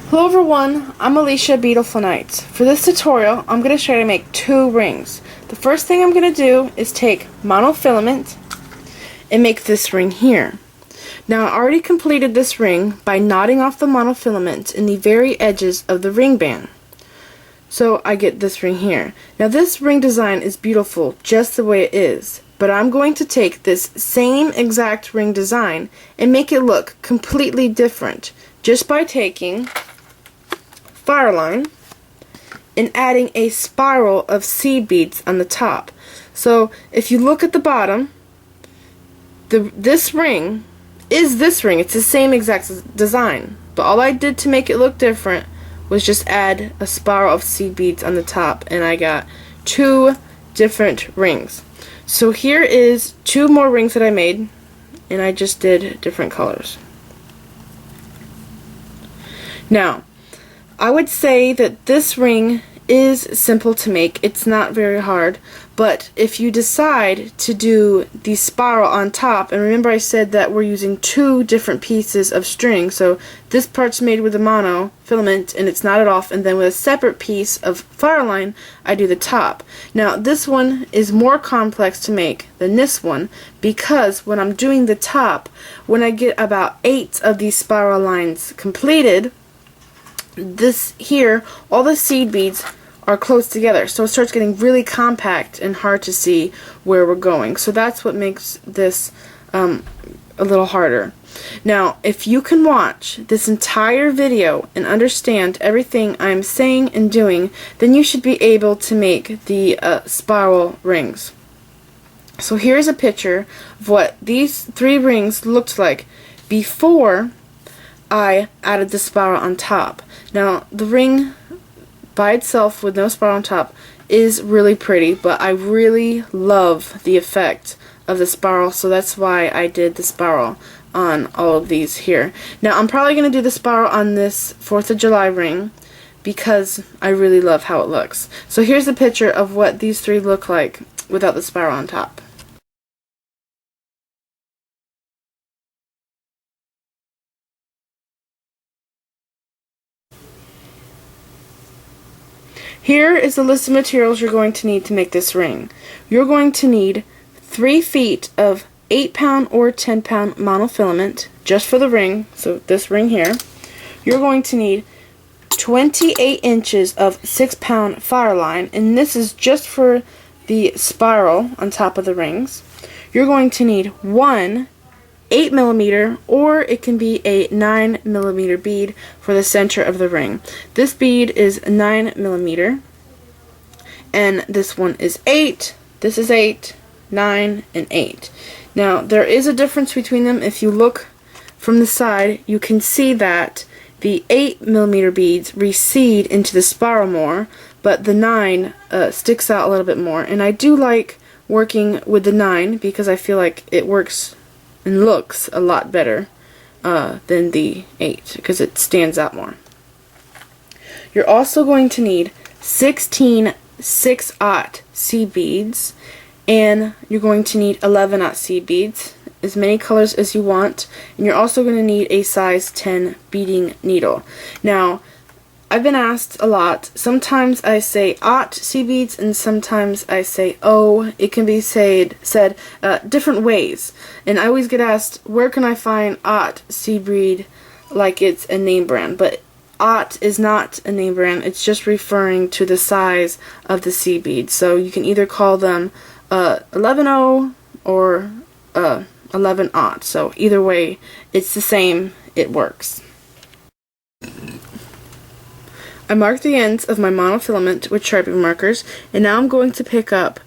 Hello everyone, I'm Alicia Beadifulnights. For this tutorial, I'm going to show you how to make 2 rings. The first thing I'm going to do is take monofilament and make this ring here. Now I already completed this ring by knotting off the monofilament in the very edges of the ring band. So I get this ring here. Now this ring design is beautiful just the way it is, but I'm going to take this same exact ring design and make it look completely different just by taking fireline and adding a spiral of seed beads on the top. So if you look at the bottom, this ring is this ring. It's the same exact design, but all I did to make it look different was just add a spiral of seed beads on the top, and I got 2 different rings. So here is 2 more rings that I made, and I just did different colors. Now I would say that this ring is simple to make. It's not very hard, but if you decide to do the spiral on top, and remember I said that we're using 2 different pieces of string, so this part's made with a monofilament and it's knotted off, and then with a separate piece of fireline I do the top. Now this one is more complex to make than this one, because when I'm doing the top, when I get about 8 of these spiral lines completed, this here, all the seed beads are close together, so it starts getting really compact and hard to see where we're going. So that's what makes this a little harder. Now if you can watch this entire video and understand everything I'm saying and doing, then you should be able to make the spiral rings. So here's a picture of what these 3 rings looked like before I added the spiral on top. Now the ring by itself with no spiral on top is really pretty, but I really love the effect of the spiral, so that's why I did the spiral on all of these here. Now I'm probably going to do the spiral on this 4th of July ring because I really love how it looks. So here's a picture of what these 3 look like without the spiral on top. Here is the list of materials you're going to need to make this ring. You're going to need 3 feet of 8-pound or 10-pound monofilament just for the ring, so this ring here. You're going to need 28 inches of 6-pound fireline, and this is just for the spiral on top of the rings. You're going to need 1 8mm, or it can be a 9mm bead for the center of the ring. This bead is 9mm, and this one is 8. This is 8, 9, and 8. Now there is a difference between them. If you look from the side, you can see that the 8mm beads recede into the spiral more, but the 9 sticks out a little bit more. And I do like working with the 9 because I feel like it works and looks a lot better than the 8 because it stands out more. You're also going to need 16 6/0 seed beads, and you're going to need 11/0 seed beads, as many colors as you want, and you're also going to need a size 10 beading needle. Now I've been asked a lot. Sometimes I say "aught" seed beads, and sometimes I say "oh." It can be said different ways, and I always get asked, where can I find "aught" seed bead like it's a name brand? But "aught" is not a name brand. It's just referring to the size of the seed bead. So you can either call them 11/0 or 11/0. So either way, it's the same. It works. I marked the ends of my monofilament with Sharpie markers, and now I'm going to pick up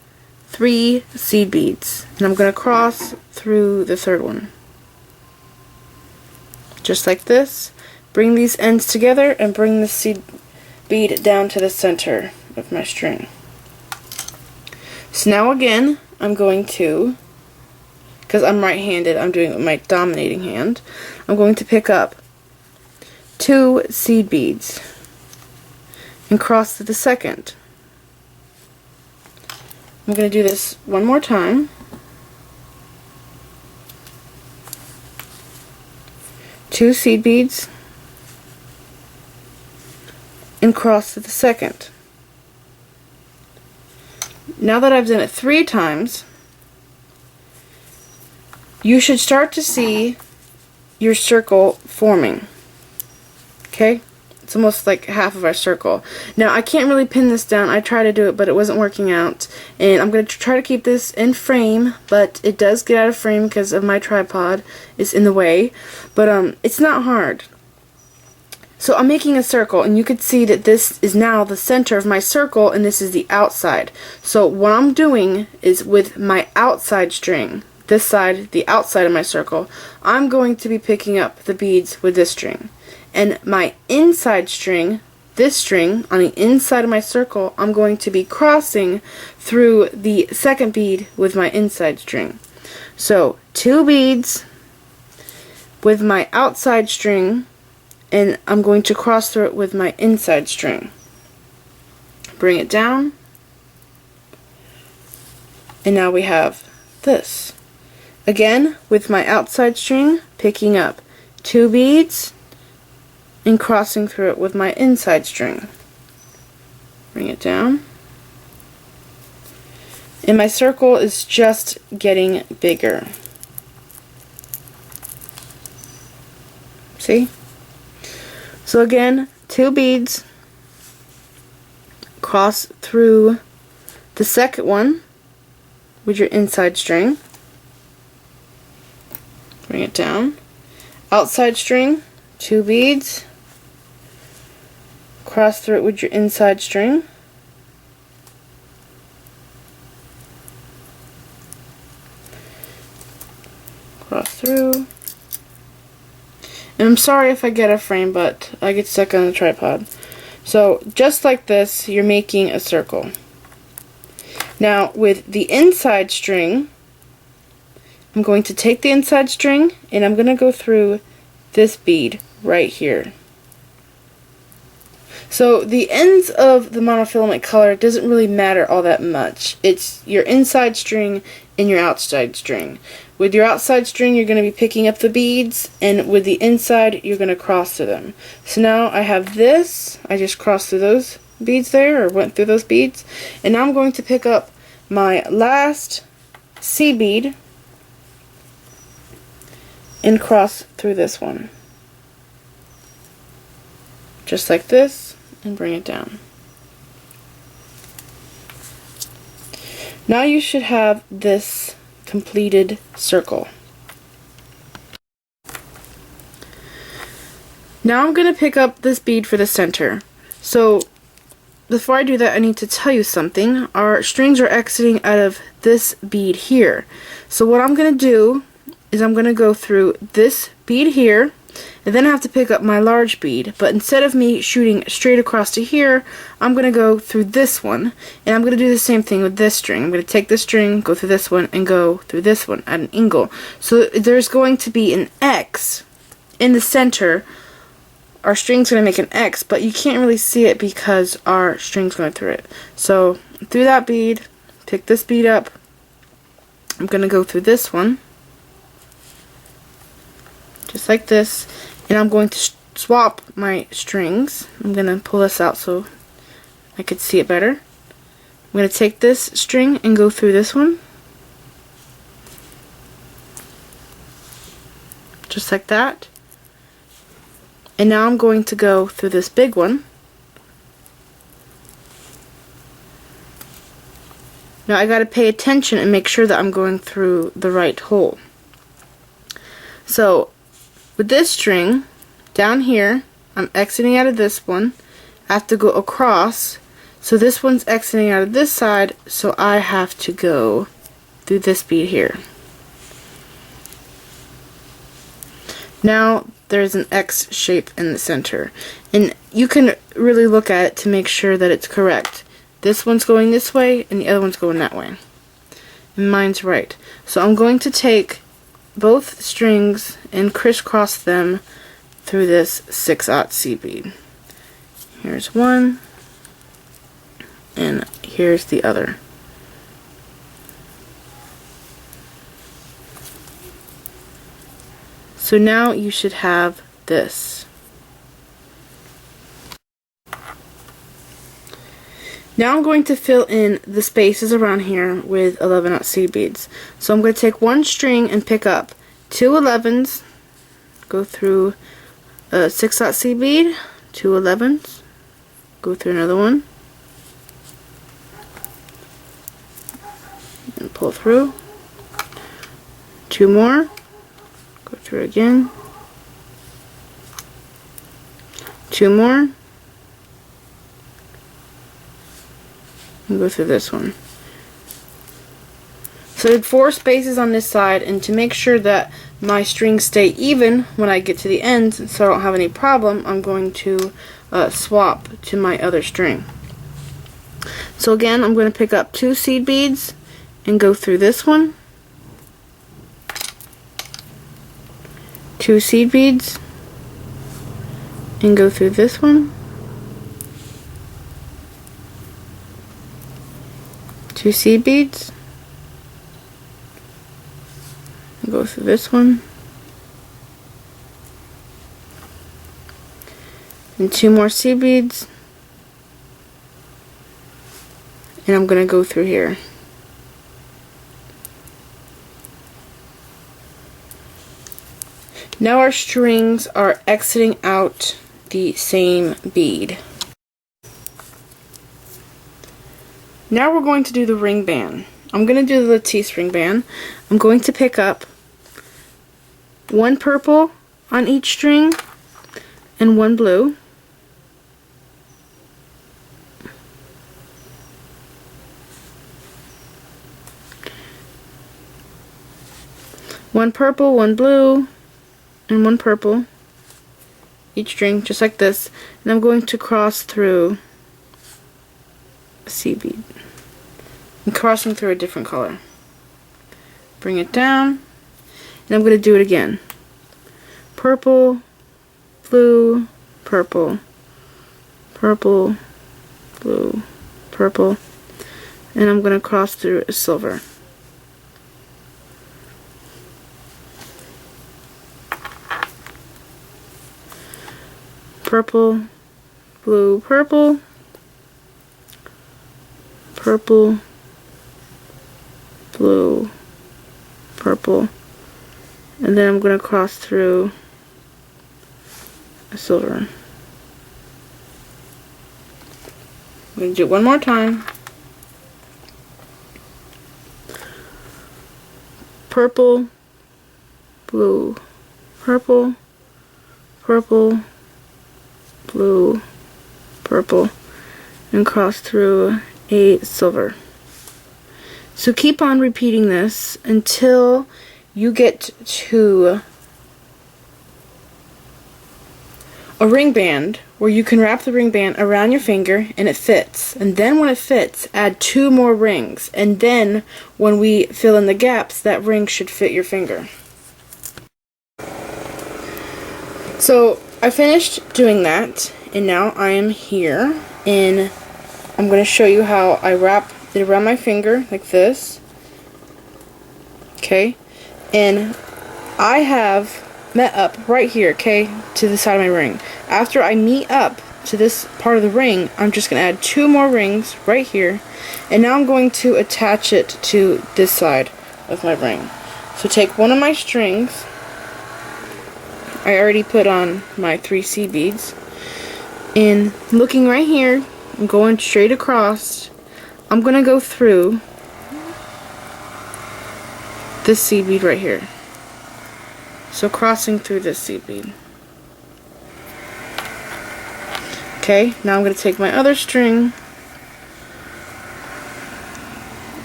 3 seed beads, and I'm going to cross through the 3rd one. Just like this. Bring these ends together and bring the seed bead down to the center of my string. So now again, I'm going to, because I'm right-handed, I'm doing it with my dominating hand, I'm going to pick up 2 seed beads and cross to the 2nd. I'm going to do this one more time. 2 seed beads, and cross to the second. Now that I've done it 3 times, you should start to see your circle forming. Okay? It's almost like half of our circle. Now, I can't really pin this down. I tried to do it, but it wasn't working out. And I'm going to try to keep this in frame, but it does get out of frame because of my tripod. It's in the way. But it's not hard. So I'm making a circle, and you could see that this is now the center of my circle, and this is the outside. So what I'm doing is with my outside string, this side, the outside of my circle, I'm going to be picking up the beads with this string. And my inside string, this string, on the inside of my circle, I'm going to be crossing through the second bead with my inside string. So 2 beads with my outside string, and I'm going to cross through it with my inside string. Bring it down, and now we have this. Again, with my outside string, picking up 2 beads and crossing through it with my inside string. Bring it down. And my circle is just getting bigger. See? So again, 2 beads, cross through the second one with your inside string, bring it down, outside string, 2 beads, cross through it with your inside string, cross through. And I'm sorry if I get a frame, but I get stuck on the tripod. So just like this, you're making a circle. Now with the inside string, I'm going to take the inside string and I'm going to go through this bead right here. So the ends of the monofilament color doesn't really matter all that much. It's your inside string and your outside string. With your outside string, you're going to be picking up the beads, and with the inside, you're going to cross through them. So now I have this. I just crossed through those beads there, or went through those beads. And now I'm going to pick up my last C bead and cross through this one. Just like this, and bring it down. Now you should have this completed circle. Now I'm going to pick up this bead for the center. So before I do that, I need to tell you something. Our strings are exiting out of this bead here. So what I'm going to do is I'm going to go through this bead here, and then I have to pick up my large bead, but instead of me shooting straight across to here, I'm going to go through this one, and I'm going to do the same thing with this string. I'm going to take this string, go through this one, and go through this one at an angle. So there's going to be an X in the center. Our string's going to make an X, but you can't really see it because our string's going through it. So through that bead, pick this bead up, I'm going to go through this one, just like this, and I'm going to swap my strings. I'm going to pull this out so I could see it better. I'm going to take this string and go through this one, just like that. And now I'm going to go through this big one. Now I got to pay attention and make sure that I'm going through the right hole. So with this string, down here, I'm exiting out of this one. I have to go across. So this one's exiting out of this side, so I have to go through this bead here. Now there's an X shape in the center. And you can really look at it to make sure that it's correct. This one's going this way, and the other one's going that way. And mine's right. So I'm going to take both strings and crisscross them through this 6/0 C bead. Here's one, and here's the other. So now you should have this. Now I'm going to fill in the spaces around here with 11/0 seed beads. So I'm going to take one string and pick up 2 11s, go through a 6/0 seed bead, 2 11s, go through another one, and pull through, 2 more, go through again, 2 more, and go through this one. So I did 4 spaces on this side, and to make sure that my strings stay even when I get to the ends so I don't have any problem, I'm going to swap to my other string. So again, I'm going to pick up 2 seed beads and go through this one, 2 seed beads and go through this one, 2 seed beads, go through this one, and 2 more seed beads, and I'm going to go through here. Now our strings are exiting out the same bead. Now we're going to do the ring band. I'm going to do the Latisse ring band. I'm going to pick up 1 purple on each string and 1 blue. One purple, 1 blue, and 1 purple each string, just like this. And I'm going to cross through a seed bead. I'm crossing through a different color. Bring it down, and I'm going to do it again. Purple, blue, purple, purple, blue, purple, and I'm going to cross through a silver. Purple, blue, purple, purple, blue, purple, and then I'm going to cross through a silver. I'm going to do it one more time. Purple, blue, purple, purple, blue, purple, and cross through a silver. So keep on repeating this until you get to a ring band where you can wrap the ring band around your finger and it fits. And then when it fits, add 2 more rings. And then when we fill in the gaps, that ring should fit your finger. So I finished doing that, and now I am here, and I'm going to show you how I wrap it around my finger like this. Okay, and I have met up right here, okay, to the side of my ring. After I meet up to this part of the ring, I'm just going to add 2 more rings right here, and now I'm going to attach it to this side of my ring. So take one of my strings. I already put on my 3 seed beads, and looking right here, I'm going straight across. I'm going to go through this seed bead right here. So crossing through this seed bead. Okay, now I'm going to take my other string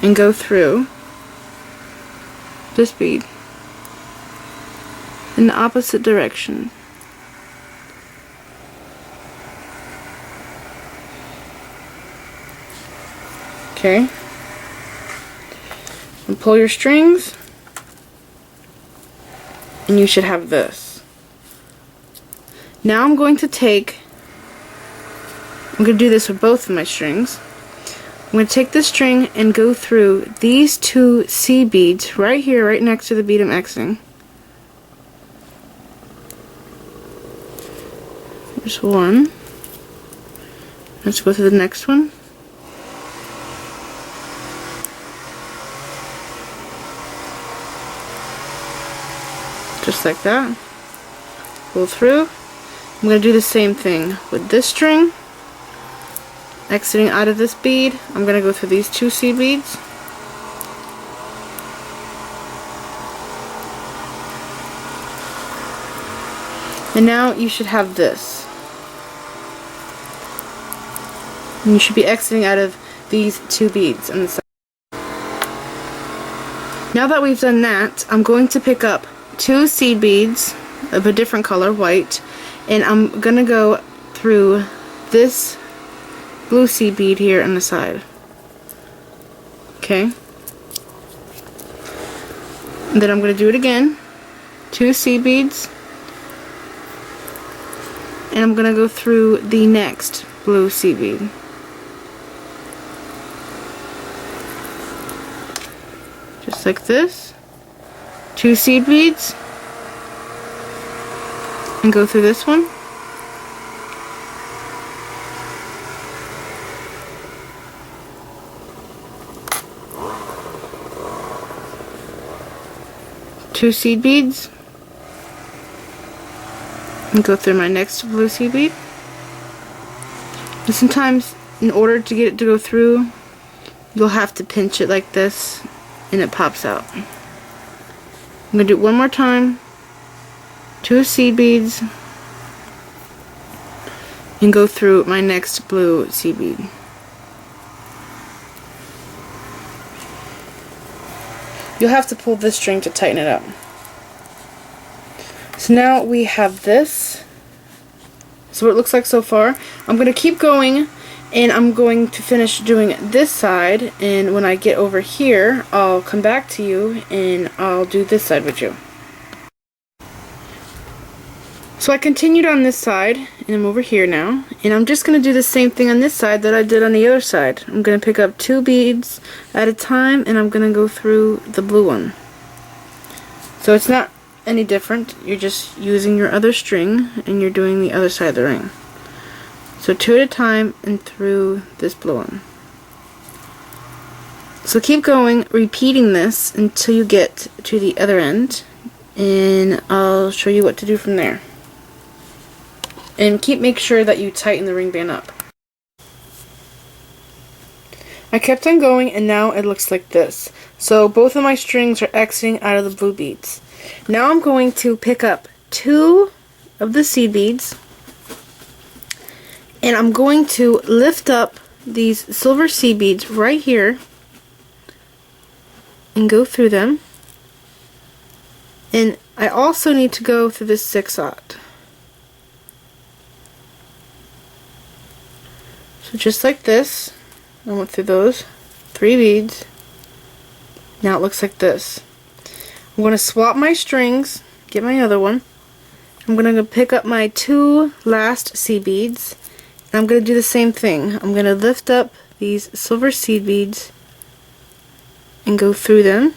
and go through this bead in the opposite direction. Okay, and pull your strings, and you should have this. Now I'm going to do this with both of my strings. I'm going to take this string and go through these 2 seed beads right here, right next to the bead I'm Xing. There's one. Let's go to the next one. just like that. Pull through. I'm going to do the same thing with this string. Exiting out of this bead, I'm going to go through these 2 seed beads. And now you should have this. And you should be exiting out of these 2 beads on the side. Now that we've done that, I'm going to pick up 2 seed beads of a different color, white, and I'm going to go through this blue seed bead here on the side. Okay? And then I'm going to do it again. 2 seed beads. And I'm going to go through the next blue seed bead. Just like this. 2 seed beads. And go through this one. Two seed beads. And go through my next blue seed bead. And sometimes, in order to get it to go through, you'll have to pinch it like this, and it pops out. I'm going to do it one more time. 2 seed beads. And go through my next blue seed bead. You'll have to pull this string to tighten it up. So now we have this. So what it looks like so far. I'm going to keep going, and I'm going to finish doing this side, and when I get over here I'll come back to you and I'll do this side with you. So I continued on this side, and I'm over here now, and I'm just going to do the same thing on this side that I did on the other side. I'm going to pick up 2 beads at a time, and I'm going to go through the blue one. So it's not any different. You're just using your other string, and you're doing the other side of the ring. So 2 at a time, and through this blue one. So keep going, repeating this until you get to the other end, and I'll show you what to do from there. And make sure that you tighten the ring band up. I kept on going, and now it looks like this. So both of my strings are exiting out of the blue beads. Now I'm going to pick up 2 of the seed beads, and I'm going to lift up these silver seed beads right here and go through them. And I also need to go through this 6/0. So just like this, I went through those 3 beads. Now it looks like this. I'm going to swap my strings, get my other one. I'm going to pick up my 2 last seed beads, and I'm going to do the same thing. I'm going to lift up these silver seed beads and go through them.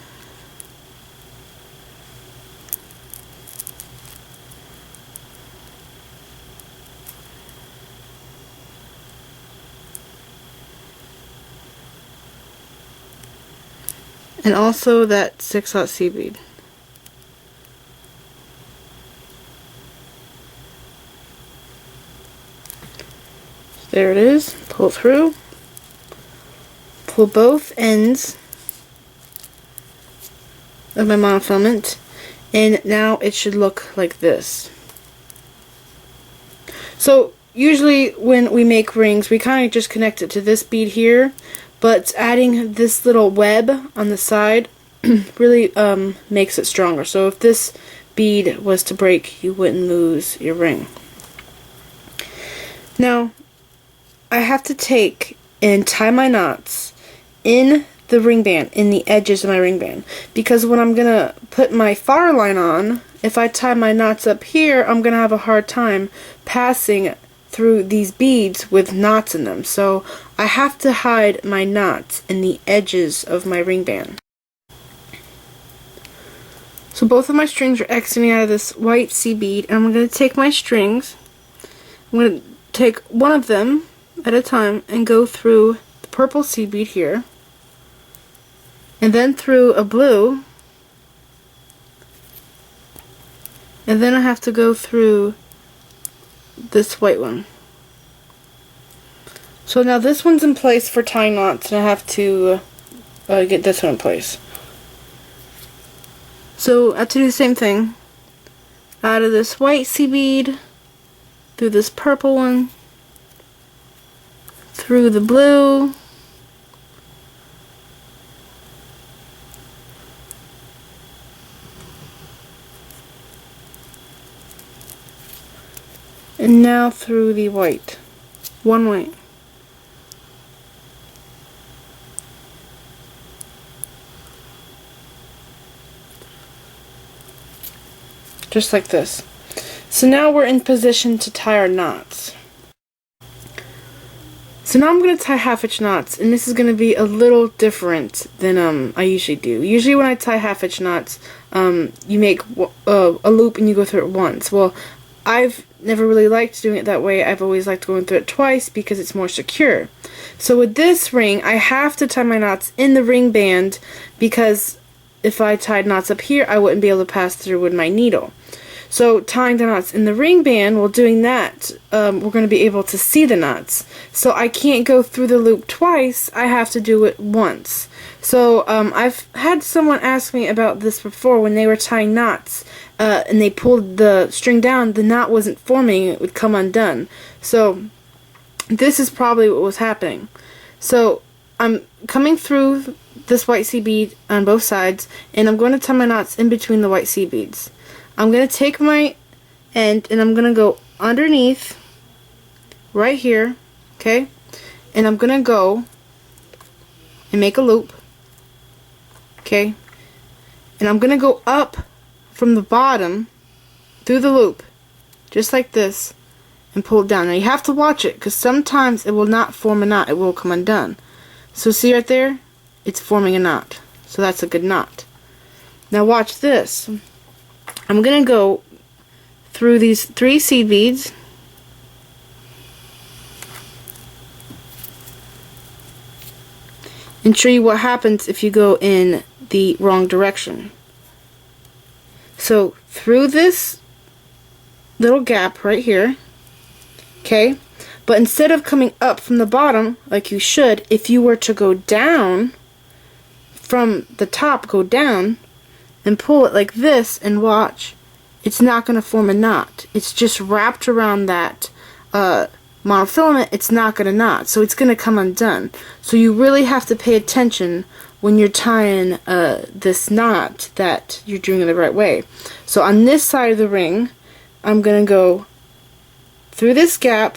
And also that 6/0 seed bead. There it is. Pull through. Pull both ends of my monofilament, and now it should look like this. So usually when we make rings, we kind of just connect it to this bead here, but adding this little web on the side really makes it stronger. So if this bead was to break, you wouldn't lose your ring. Now I have to take and tie my knots in the ring band, in the edges of my ring band, because when I'm gonna put my fireline on, if I tie my knots up here, I'm gonna have a hard time passing through these beads with knots in them. So I have to hide my knots in the edges of my ring band. So both of my strings are exiting out of this white seed bead, and I'm going to take my strings, I'm going to take one of them at a time and go through the purple seed bead here, and then through a blue, And then I have to go through this white one. So now this one's in place for tying knots, and I have to get this one in place. So I have to do the same thing. Out of this white seed bead, through this purple one, through the blue, and now through the white. One white. Just like this. So now we're in position to tie our knots. So now I'm going to tie half hitch knots, and this is going to be a little different than I usually do. Usually when I tie half hitch knots, you make a loop and you go through it once. Well, I've never really liked doing it that way. I've always liked going through it twice because it's more secure. So with this ring, I have to tie my knots in the ring band, because if I tied knots up here, I wouldn't be able to pass through with my needle. So tying the knots in the ring band, while doing that, we're going to be able to see the knots. So I can't go through the loop twice, I have to do it once. So I've had someone ask me about this before when they were tying knots and they pulled the string down, the knot wasn't forming, it would come undone. So this is probably what was happening. So I'm coming through this white seed bead on both sides, and I'm going to tie my knots in between the white seed beads. I'm going to take my end and I'm going to go underneath right here, okay, and I'm going to go and make a loop, okay, and I'm going to go up from the bottom through the loop just like this and pull it down. Now you have to watch it, because sometimes it will not form a knot, it will come undone. So see right there, it's forming a knot, so that's a good knot. Now watch this. I'm going to go through these 3 seed beads and show you what happens if you go in the wrong direction. So through this little gap right here, okay, but instead of coming up from the bottom like you should, if you were to go down from the top, go down and pull it like this and watch, it's not going to form a knot. It's just wrapped around that monofilament. It's not going to knot, so it's going to come undone. So you really have to pay attention when you're tying this knot that you're doing it the right way. So on this side of the ring, I'm going to go through this gap,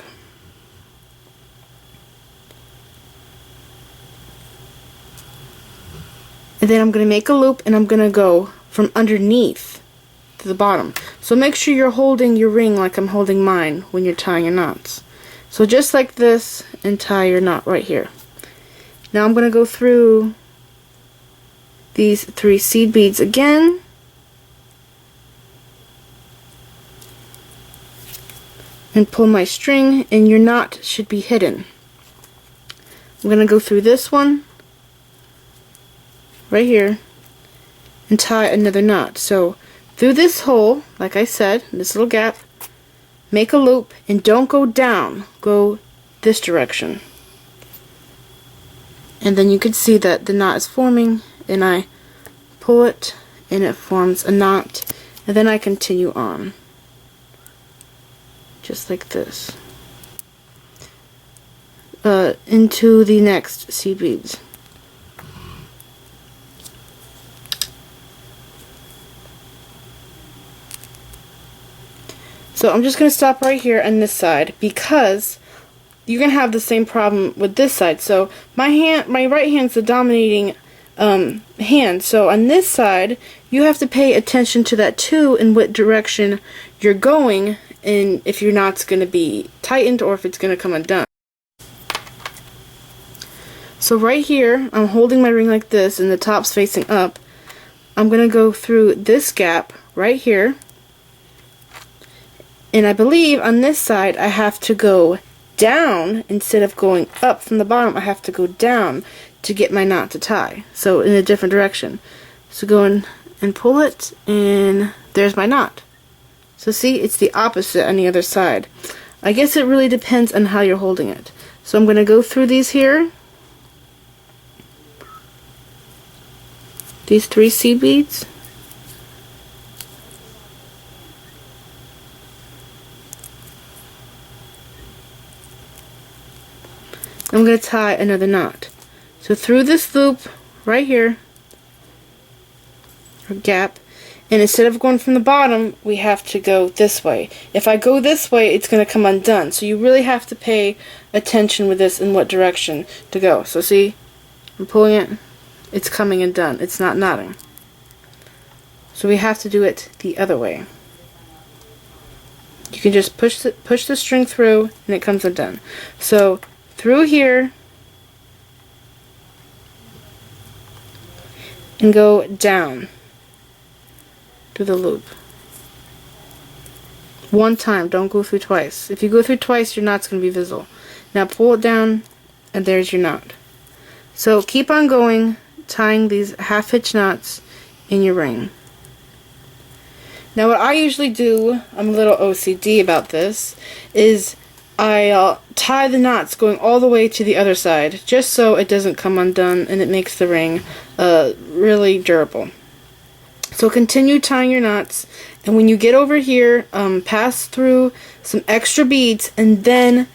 and then I'm going to make a loop, and I'm going to go from underneath to the bottom. So make sure you're holding your ring like I'm holding mine when you're tying your knots. So just like this, and tie your knot right here. Now I'm going to go through these 3 seed beads again, and pull my string, and your knot should be hidden. I'm going to go through this one right here and tie another knot. So through this hole, like I said, this little gap, make a loop and don't go down, go this direction. And then you can see that the knot is forming, and I pull it and it forms a knot, and then I continue on just like this into the next seed beads. So I'm just going to stop right here on this side, because you're going to have the same problem with this side. So my right hand's the dominating hand. So on this side, you have to pay attention to that too, in what direction you're going, and if your knot's going to be tightened or if it's going to come undone. So right here, I'm holding my ring like this, and the top's facing up. I'm going to go through this gap right here. And I believe on this side I have to go down instead of going up from the bottom. I have to go down to get my knot to tie. So in a different direction. So go in and pull it, and there's my knot. So see, it's the opposite on the other side. I guess it really depends on how you're holding it. So I'm going to go through these here. These 3 seed beads. I'm going to tie another knot. So through this loop right here, or gap, and instead of going from the bottom, we have to go this way. If I go this way, it's going to come undone. So you really have to pay attention with this in what direction to go. So see, I'm pulling it, it's coming undone. It's not knotting. So we have to do it the other way. You can just push the string through and it comes undone. So through here and go down through the loop. One time, don't go through twice. If you go through twice, your knot's going to be visible. Now pull it down and there's your knot. So keep on going, tying these half hitch knots in your ring. Now what I usually do, I'm a little OCD about this, is I tie the knots going all the way to the other side, just so it doesn't come undone and it makes the ring really durable. So continue tying your knots, and when you get over here, pass through some extra beads and then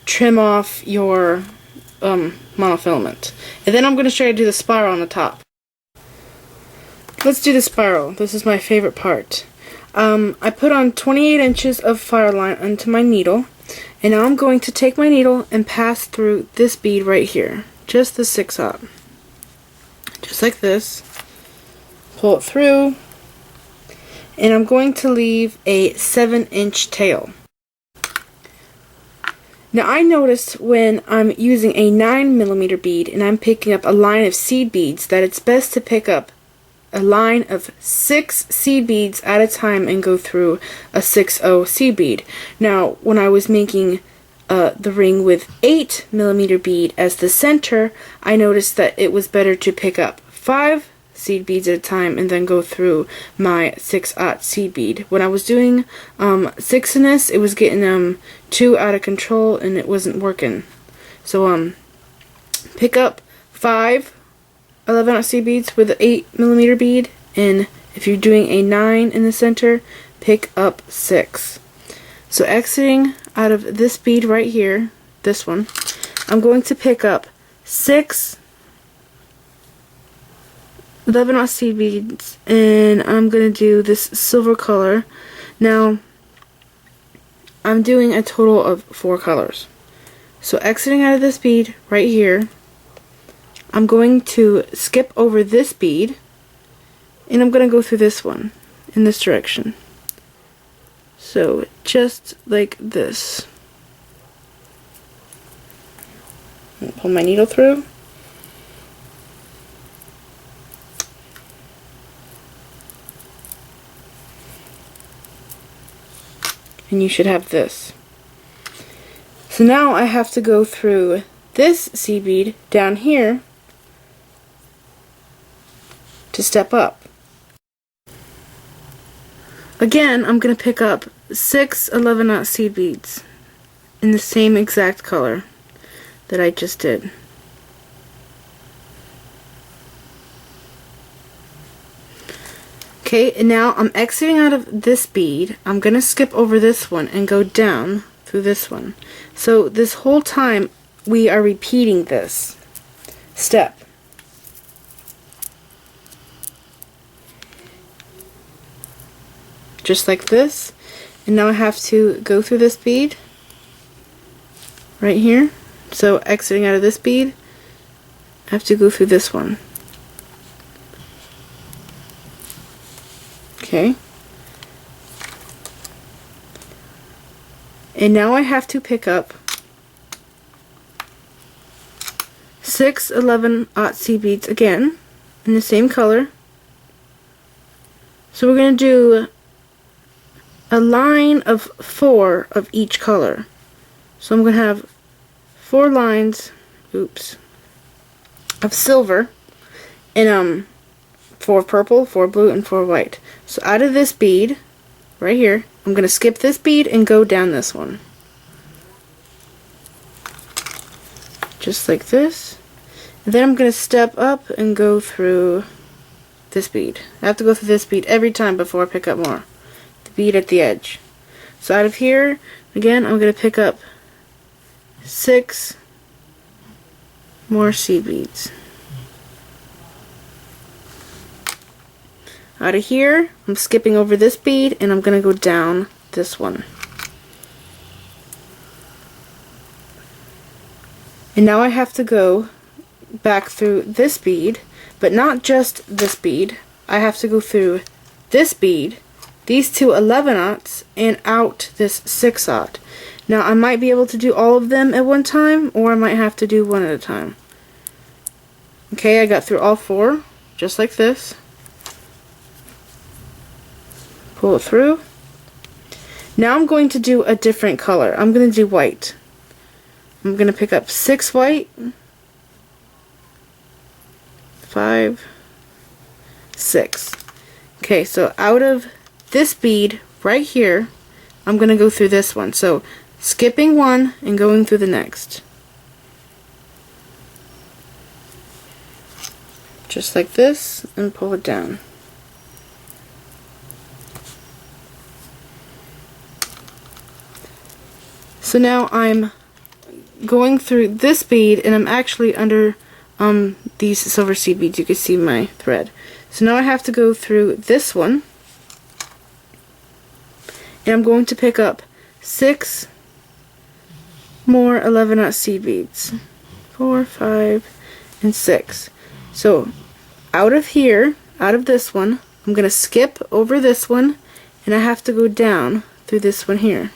trim off your monofilament. And then I'm going to show you how to do the spiral on the top. Let's do the spiral. This is my favorite part. I put on 28 inches of fireline onto my needle, and now I'm going to take my needle and pass through this bead right here, just the 6/0, just like this. Pull it through, and I'm going to leave a 7-inch tail. Now I noticed when I'm using a 9mm bead and I'm picking up a line of seed beads that it's best to pick up a line of 6 seed beads at a time and go through a 6/0 seed bead. Now when I was making the ring with 8mm bead as the center, I noticed that it was better to pick up 5 seed beads at a time and then go through my 6/0 seed bead. When I was doing 6 in this, it was getting too out of control and it wasn't working. So pick up 5 11/0 seed beads with an 8mm bead, and if you're doing a 9 in the center, pick up 6. So exiting out of this bead right here, this one, I'm going to pick up 6 11/0 seed beads, and I'm going to do this silver color. Now I'm doing a total of 4 colors. So exiting out of this bead right here, I'm going to skip over this bead and I'm going to go through this one in this direction. So just like this. Pull my needle through. And you should have this. So now I have to go through this seed bead down here to step up. Again, I'm going to pick up 6 11/0 seed beads in the same exact color that I just did. Okay, and now I'm exiting out of this bead. I'm going to skip over this one and go down through this one. So this whole time we are repeating this step. Just like this. And now I have to go through this bead right here. So exiting out of this bead, I have to go through this one. Okay. And now I have to pick up 6 11/0 seed beads again in the same color. So we're going to do a line of 4 of each color. So I'm going to have 4 lines, of silver, and 4 purple, 4 blue, and 4 white. So out of this bead, right here. I'm going to skip this bead and go down this one. Just like this. And then I'm going to step up and go through this bead. I have to go through this bead every time before I pick up more. The bead at the edge. So out of here, again, I'm going to pick up 6 more seed beads. Out of here, I'm skipping over this bead and I'm going to go down this one. And now I have to go back through this bead, but not just this bead. I have to go through this bead, these two 11-aughts, and out this 6-aught. Now I might be able to do all of them at one time, or I might have to do one at a time. Okay, I got through all 4, just like this. Pull it through. Now I'm going to do a different color. I'm going to do white. I'm going to pick up 6 white, 5, 6. Okay, so out of this bead right here, I'm going to go through this one. So skipping one and going through the next. Just like this, and pull it down. So now I'm going through this bead and I'm actually under these silver seed beads. You can see my thread. So now I have to go through this one and I'm going to pick up 6 more 11-aught seed beads. 4, 5, and 6. So out of here, out of this one, I'm going to skip over this one and I have to go down through this one here.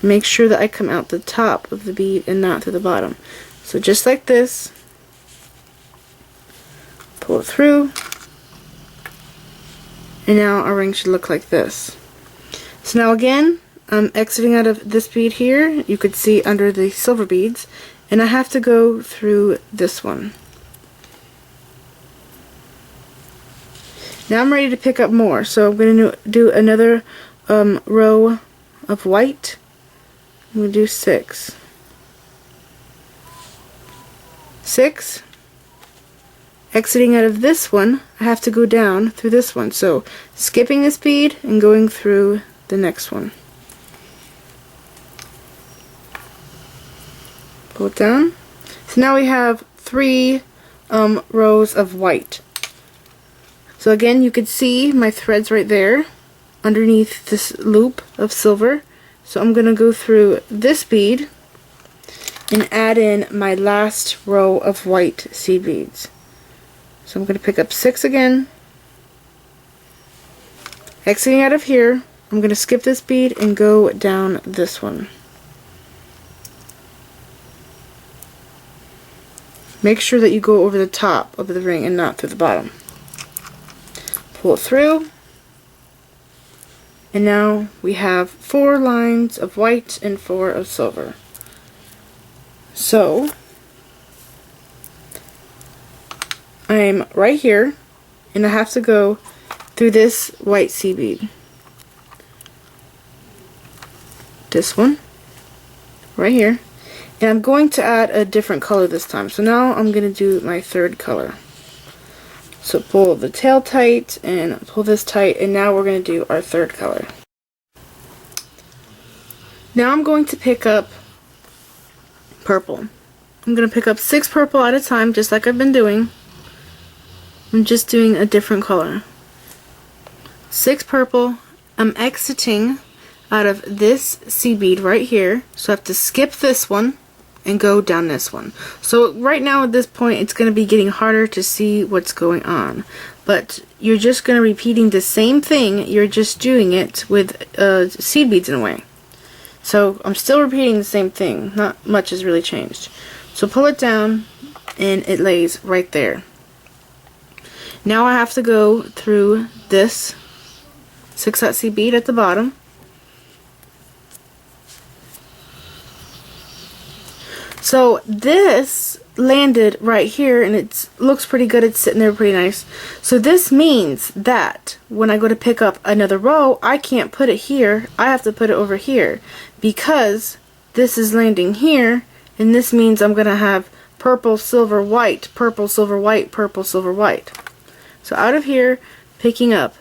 Make sure that I come out the top of the bead and not through the bottom. So just like this, pull it through, and now our ring should look like this. So now again, I'm exiting out of this bead here, you could see under the silver beads, and I have to go through this one. Now I'm ready to pick up more, so I'm going to do another row of white. I'm going to do 6. 6. Exiting out of this one, I have to go down through this one. So skipping this bead and going through the next one. Pull it down. So now we have 3 rows of white. So again, you could see my threads right there underneath this loop of silver. So I'm going to go through this bead and add in my last row of white seed beads. So I'm going to pick up 6 again. Exiting out of here, I'm going to skip this bead and go down this one. Make sure that you go over the top of the ring and not through the bottom. Pull it through. And now we have 4 lines of white and 4 of silver. So I'm right here and I have to go through this white seed bead. This one right here. And I'm going to add a different color this time. So now I'm going to do my 3rd color. So pull the tail tight and pull this tight, and now we're going to do our 3rd color. Now I'm going to pick up purple. I'm going to pick up 6 purple at a time, just like I've been doing. I'm just doing a different color. 6 purple. I'm exiting out of this seed bead right here, so I have to skip this one and go down this one. So right now at this point it's going to be getting harder to see what's going on, but you're just going to repeating the same thing, you're just doing it with seed beads in a way. So I'm still repeating the same thing, not much has really changed. So pull it down and it lays right there. Now I have to go through this 6-aught seed bead at the bottom. So this landed right here, and it looks pretty good. It's sitting there pretty nice. So this means that when I go to pick up another row, I can't put it here. I have to put it over here because this is landing here, and this means I'm going to have purple, silver, white, purple, silver, white, purple, silver, white. So out of here, picking up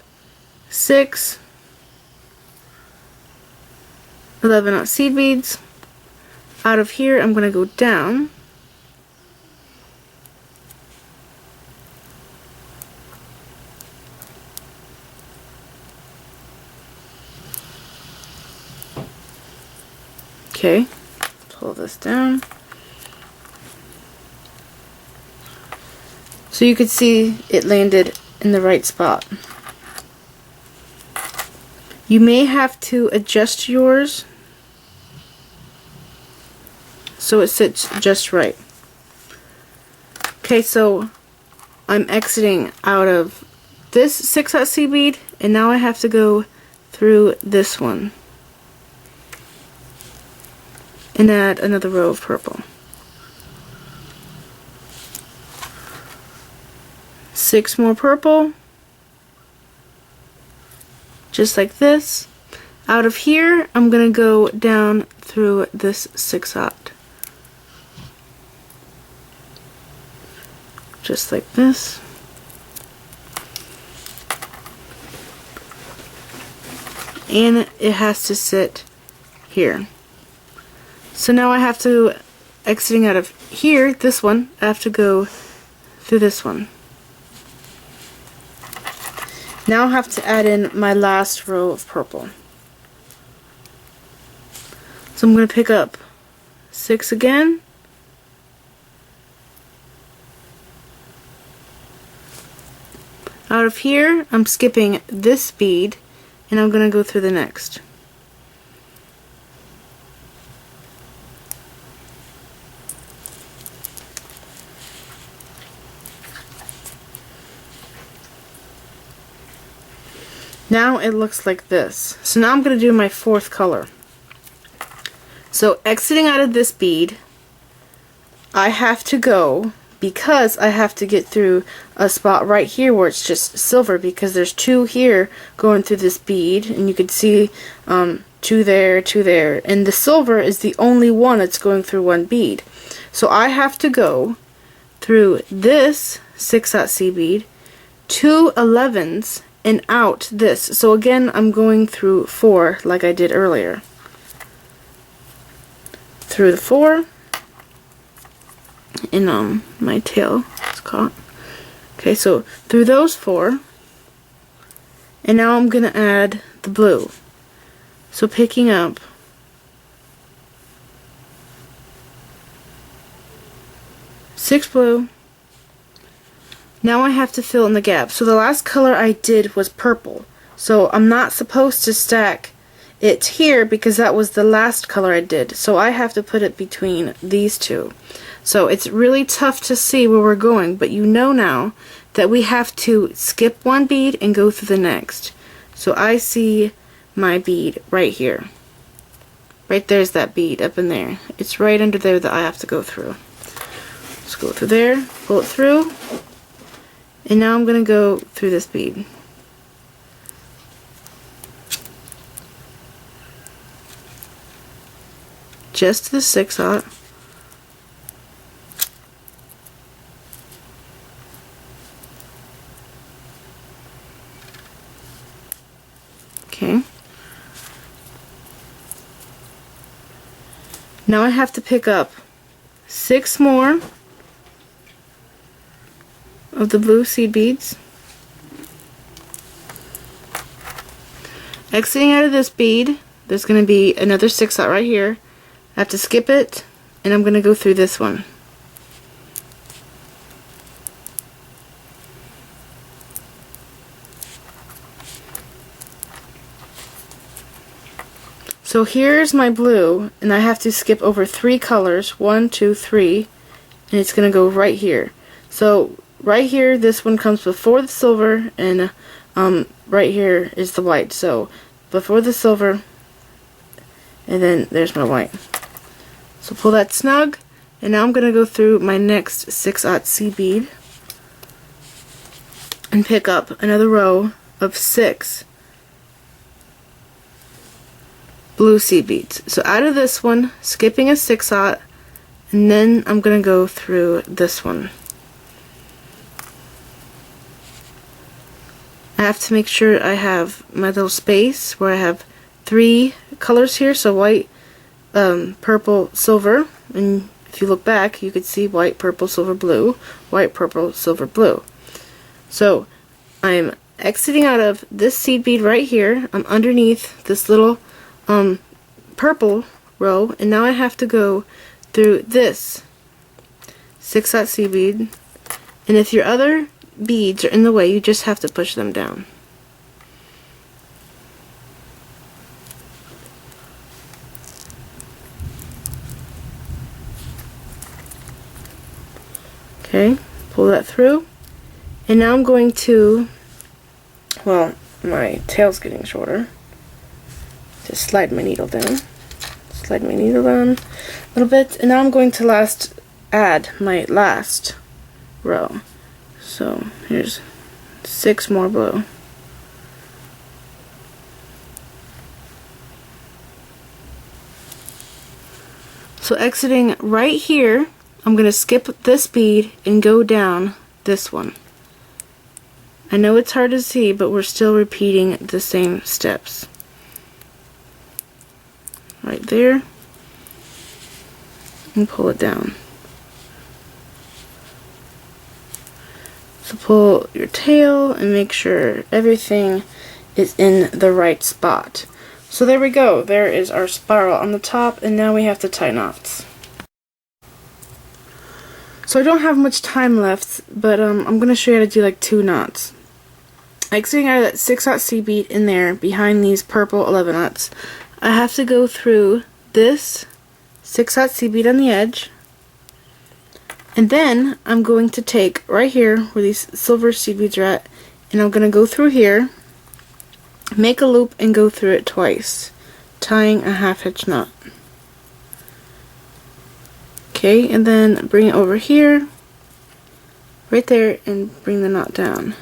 6 11-aught seed beads. Out of here, I'm going to go down. Okay, pull this down. So you could see it landed in the right spot. You may have to adjust yours so it sits just right. Okay, so I'm exiting out of this 6-aught seed bead, and now I have to go through this one and add another row of purple. 6 more purple, just like this. Out of here, I'm going to go down through this 6-aught. Just like this. And it has to sit here. So now I have to, exiting out of here, this one, I have to go through this one. Now I have to add in my last row of purple. So I'm going to pick up 6 again. Out of here, I'm skipping this bead, and I'm going to go through the next. Now it looks like this. So now I'm going to do my 4th color. So exiting out of this bead, I have to go, because I have to get through a spot right here where it's just silver, because there's 2 here going through this bead, and you can see 2 there, 2 there, and the silver is the only one that's going through one bead. So I have to go through this 6-aught seed bead, 2 11s, and out this. So again, I'm going through 4 like I did earlier. Through the 4, and my tail is caught. Okay, so through those 4, and now I'm going to add the blue. So picking up 6 blue. Now I have to fill in the gap. So the last color I did was purple. So I'm not supposed to stack it here because that was the last color I did. So I have to put it between these 2. So it's really tough to see where we're going, but you know now that we have to skip one bead and go through the next. So I see my bead right here. Right there's that bead up in there. It's right under there that I have to go through. Let's go through there, pull it through, and now I'm going to go through this bead. Just the 6-aught. Okay. Now I have to pick up 6 more of the blue seed beads. Exiting out of this bead, there's going to be another 6-aught right here. I have to skip it, and I'm going to go through this one. So here's my blue, and I have to skip over 3 colors, 1, 2, 3, and it's going to go right here. So right here, this one comes before the silver, and right here is the white. So before the silver, and then there's my white. So pull that snug, And now I'm going to go through my next 6/0 seed bead and pick up another row of 6 blue seed beads. So out of this one, skipping a 6/0, and then I'm going to go through this one. I have to make sure I have my little space where I have 3 colors here, so white, purple, silver, and if you look back you could see white, purple, silver, blue, white, purple, silver, blue. So I'm exiting out of this seed bead right here. I'm underneath this little purple row, and now I have to go through this 6/0 seed bead, and if your other beads are in the way, you just have to push them down. Okay, pull that through, and now I'm going to, well, my tail's getting shorter. Just slide my needle down. Slide my needle down a little bit, and now I'm going to add my last row. So here's 6 more blue. So exiting right here, I'm going to skip this bead and go down this one. I know it's hard to see, but we're still repeating the same steps. Right there, and pull it down. So pull your tail and make sure everything is in the right spot. So there we go. There is our spiral on the top, and now we have to tie knots. So I don't have much time left, but I'm going to show you how to do like 2 knots. Exiting out of that 6/0 seed bead in there behind these purple 11/0, I have to go through this 6/0 seed bead on the edge. And then I'm going to take right here where these silver seed beads are at, and I'm going to go through here, make a loop, and go through it twice, tying a 1/2 hitch knot. Okay, and then bring it over here, right there, and bring the knot down.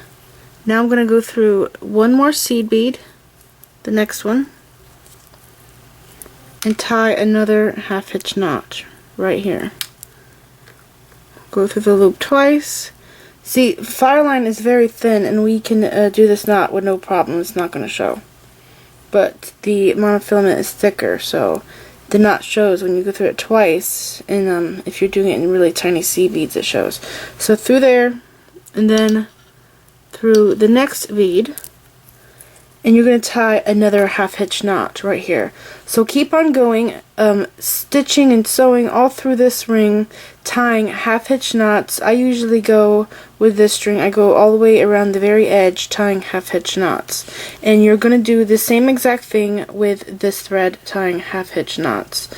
Now I'm going to go through one more seed bead, the next one, and tie another 1/2 hitch knot right here. Go through the loop twice. See, fireline is very thin, and we can do this knot with no problem. It's not going to show. But the monofilament is thicker, so the knot shows when you go through it twice, and if you're doing it in really tiny seed beads, it shows. So through there, and then through the next bead, and you're going to tie another 1/2 hitch knot right here. So keep on going, stitching and sewing all through this ring, tying 1/2 hitch knots. I usually go with this string, I go all the way around the very edge, tying 1/2 hitch knots. And you're going to do the same exact thing with this thread, tying 1/2 hitch knots.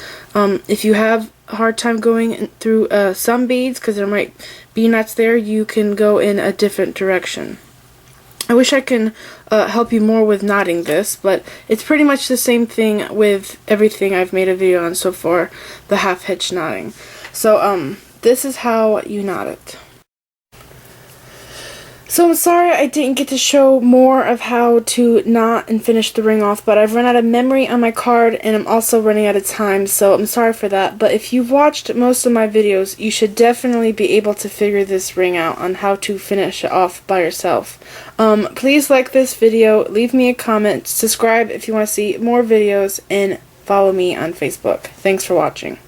If you have a hard time going through some beads, because there might be knots there, you can go in a different direction. I wish I can help you more with knotting this, but it's pretty much the same thing with everything I've made a video on so far, the 1/2 hitch knotting. So this is how you knot it. So I'm sorry I didn't get to show more of how to knot and finish the ring off, but I've run out of memory on my card, and I'm also running out of time, so I'm sorry for that. But if you've watched most of my videos, you should definitely be able to figure this ring out on how to finish it off by yourself. Please like this video, leave me a comment, subscribe if you want to see more videos, and follow me on Facebook. Thanks for watching.